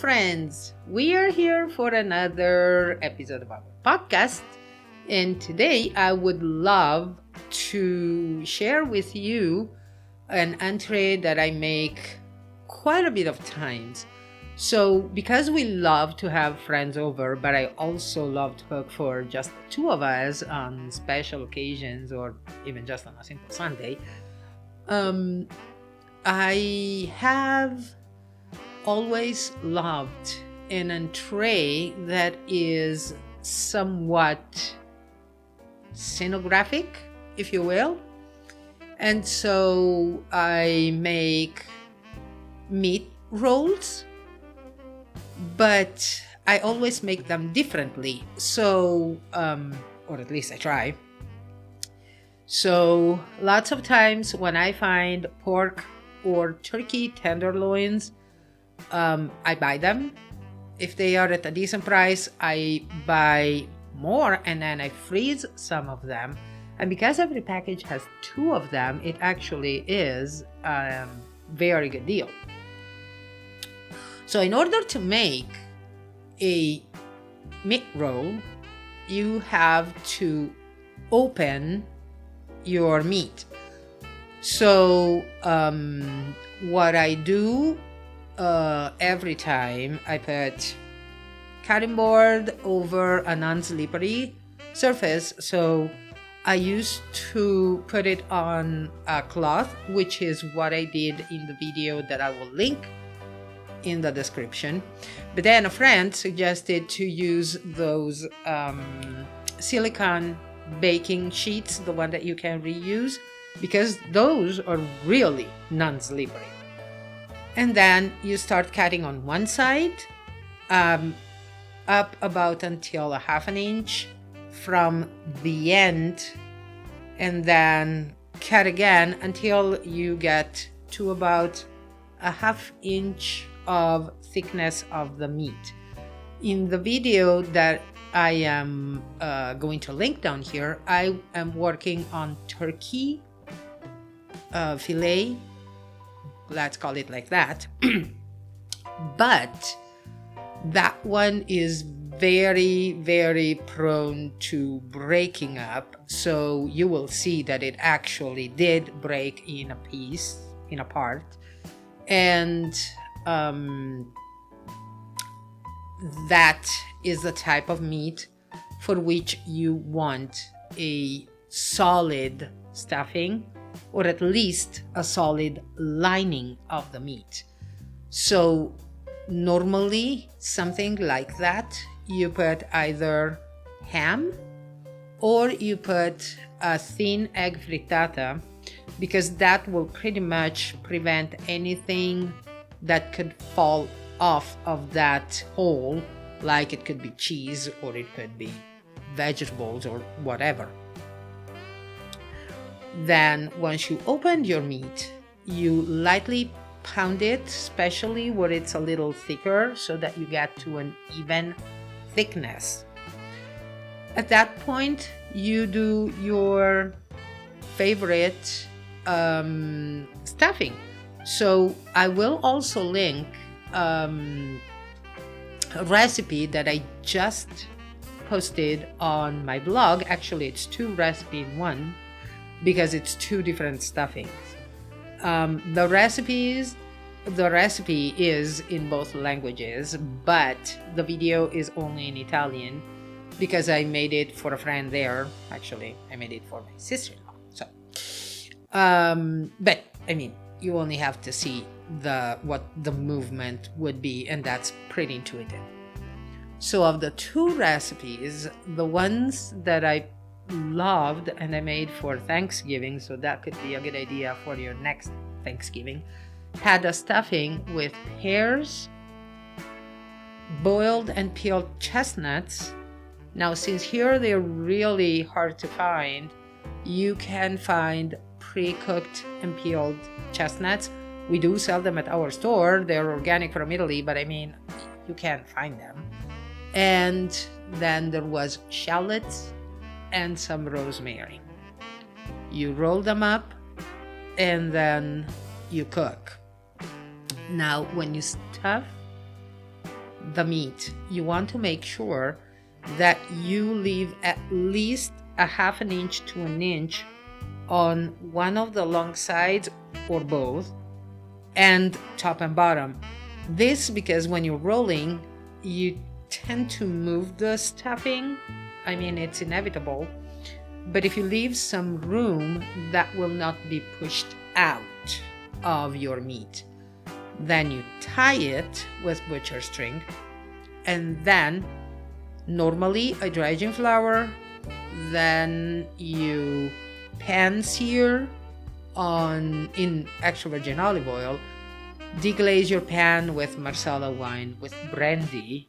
friends. We are here for another episode of our podcast. And today I would love to share with you an entree that I make quite a bit of times. So because we love to have friends over, but I also love to cook for just the two of us on special occasions or even just on a simple Sunday, I have always loved an entree that is somewhat scenographic, if you will. And so I make meat rolls, but I always make them differently. So, or at least I try. So lots of times when I find pork or turkey tenderloins, I buy them. If they are at a decent price, I buy more and then I freeze some of them. And because every package has two of them, it actually is a very good deal. So in order to make a meat roll, you have to open your meat. So what I do every time, I put cutting board over a non-slippery surface. So I used to put it on a cloth, which is what I did in the video that I will link in the description. But then a friend suggested to use those silicone baking sheets, the one that you can reuse, because those are really non-slippery. And then you start cutting on one side, up about until a half an inch from the end, and then cut again until you get to about a half inch of thickness of the meat. In the video that I am going to link down here, I am working on turkey fillet, let's call it like that. But that one is very, very prone to breaking up. So you will see that it actually did break in a piece, in a part. And that is the type of meat for which you want a solid stuffing, or at least a solid lining of the meat. So normally something like that, you put either ham or you put a thin egg frittata, because that will pretty much prevent anything that could fall off of that hole, like it could be cheese or it could be vegetables or whatever. Then once you open your meat, you lightly pound it, especially where it's a little thicker, so that you get to an even thickness. At that point, you do your favorite stuffing. So I will also link a recipe that I just posted on my blog. Actually, it's two recipes in one, because it's two different stuffings. The recipe is in both languages, but the video is only in Italian because I made it for a friend there. Actually, I made it for my sister-in-law. So, but I mean, you only have to see what the movement would be, and that's pretty intuitive. So of the two recipes, the ones that I loved and I made for Thanksgiving, so that could be a good idea for your next Thanksgiving, had a stuffing with pears, boiled and peeled chestnuts. Now, since here they're really hard to find, you can find pre-cooked and peeled chestnuts. We do sell them at our store. They're organic from Italy, but I mean, you can't find them. And then there was shallots and some rosemary. You roll them up and then you cook. Now, when you stuff the meat, you want to make sure that you leave at least a half an inch to an inch on one of the long sides or both, and top and bottom. This because when you're rolling, you tend to move the stuffing. I mean, it's inevitable. But if you leave some room, that will not be pushed out of your meat. Then you tie it with butcher string, and then normally a dry aging flour, then you pan sear in extra virgin olive oil, deglaze your pan with Marsala wine with brandy,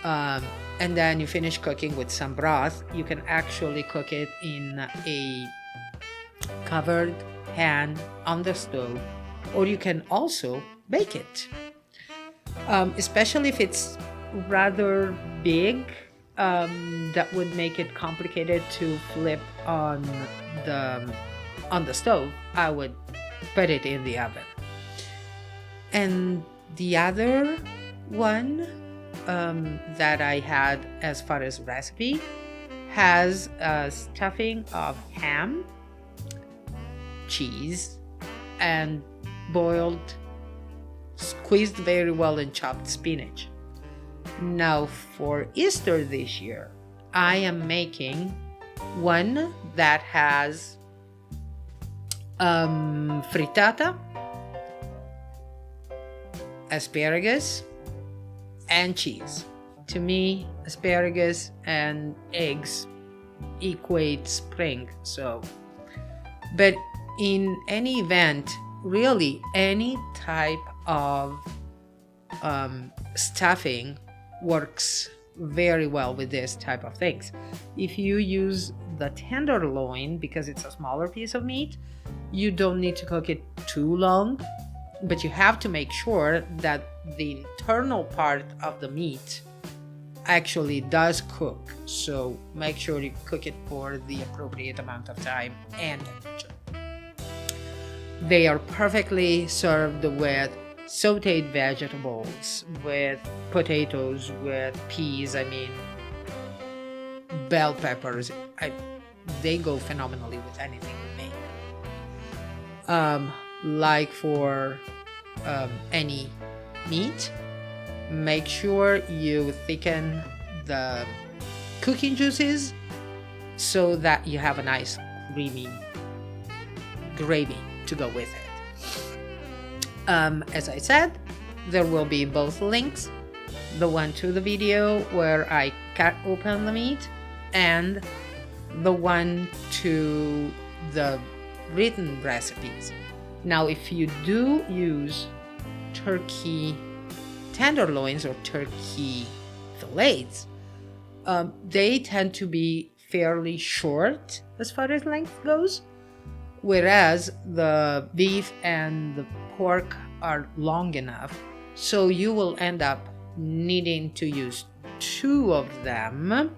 and then you finish cooking with some broth. You can actually cook it in a covered pan on the stove, or you can also bake it, especially if it's rather big. That would make it complicated to flip on the stove. I would put it in the oven. And the other one that I had as far as recipe has a stuffing of ham, cheese, and boiled, squeezed very well and chopped spinach. Now for Easter this year, I am making one that has frittata, asparagus, and cheese. To me, asparagus and eggs equate spring. But in any event, really any type of stuffing works very well with this type of things. If you use the tenderloin, because it's a smaller piece of meat, you don't need to cook it too long, but you have to make sure that the internal part of the meat actually does cook. So make sure you cook it for the appropriate amount of time and temperature. They are perfectly served with sauteed vegetables, with potatoes, with peas, bell peppers. They go phenomenally with anything you make. Like for any meat, make sure you thicken the cooking juices so that you have a nice creamy gravy to go with it. As I said, there will be both links, the one to the video where I cut open the meat and the one to the written recipes. Now, if you do use turkey tenderloins or turkey fillets, they tend to be fairly short as far as length goes, whereas the beef and the pork are long enough, so you will end up needing to use two of them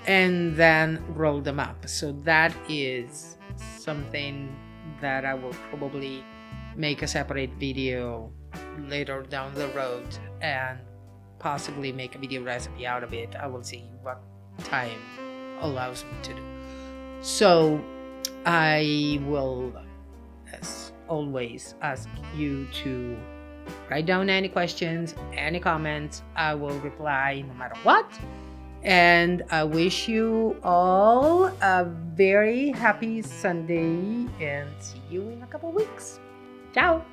and then roll them up. So that is something that I will probably make a separate video later down the road and possibly make a video recipe out of it. I will see what time allows me to do. So I will, as always, ask you to write down any questions, any comments. I will reply no matter what. And I wish you all a very happy Sunday and see you in a couple weeks. Ciao!